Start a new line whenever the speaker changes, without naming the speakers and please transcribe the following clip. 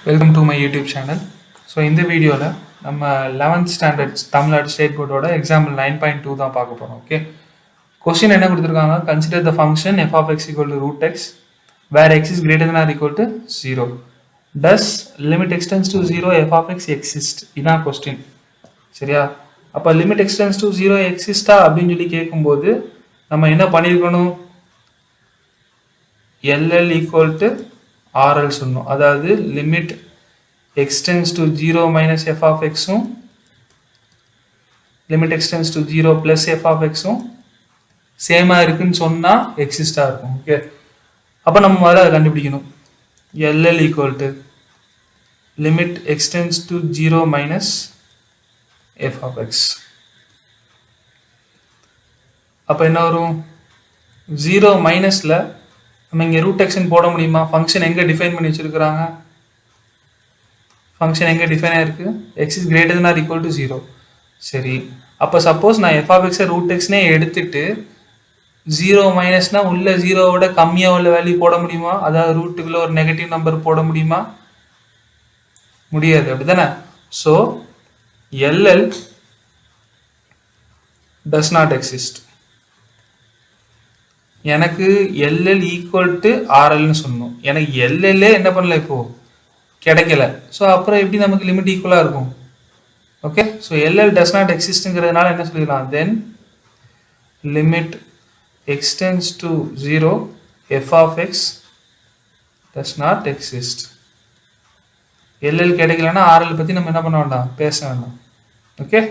Welcome to my YouTube channel. So in the video நம்ம 11th standard Tamil Nadu State Board ஓட example 9.2 தான் பார்க்க போறோம். Okay. Question என்ன கொடுத்திருக்காங்க? Consider the function f of x equal to root x where x is greater than or equal to 0. Does limit x tends to 0 f of x exist? இதான் question. சரியா? அப்ப limit x tends to 0 exist அப்படினு சொல்லி கேட்கும்போது நம்ம என்ன பண்ணிருக்கணும்? LL equal to RL சொல்லணும். அதாவது limit x tends to 0 minus f of x limit x tends to 0 plus f of x சேமா இருக்குன்னு சொன்னா எக்ஸிஸ்டா இருக்கும். ஓகே, அப்ப நம்ம முதல்ல அதை கண்டுபிடிக்கணும். LL equal to limit x tends to 0 minus f of x. அப்ப என்ன வரும்? 0 மைனஸ்ல நம்ம இங்க ரூட் எக்ஸ்ன்னு போட முடியுமா? ஃபங்க்ஷன் எங்க டிஃபைன் பண்ணி வச்சிருக்காங்க? ஃபங்க்ஷன் எங்க டிஃபைன் ஆயிருக்கு? x is greater than or equal to 0. சரி, அப்ப சப்போஸ் நான் f of x ரூட் எக்ஸ்னே எடுத்துட்டு 0 மைனஸ்னா உள்ள 0வோட கம்மியா உள்ள வேல்யூ போட முடியுமா? அதாவது ரூட்டுக்குள்ள ஒரு நெகட்டிவ் நம்பர் போட முடியுமா? முடியாது, அப்படிதானே? So LL does not exist. எனக்கு LL ஈக்குவல் டு RLன்னு சொல்லணும். எனக்கு LL என்ன பண்ணல, இப்போ கிடைக்கல. ஸோ அப்புறம் எப்படி நமக்கு லிமிட் ஈக்குவலாக இருக்கும்? Okay, so LL does not existங்கிறதுனால என்ன சொல்லிடலாம்? தென் limit x tends to 0 f of x does not exist. LL கிடைக்கலன்னா RL பற்றி நம்ம என்ன பண்ண வேண்டாம், பேச வேண்டாம். ஓகே.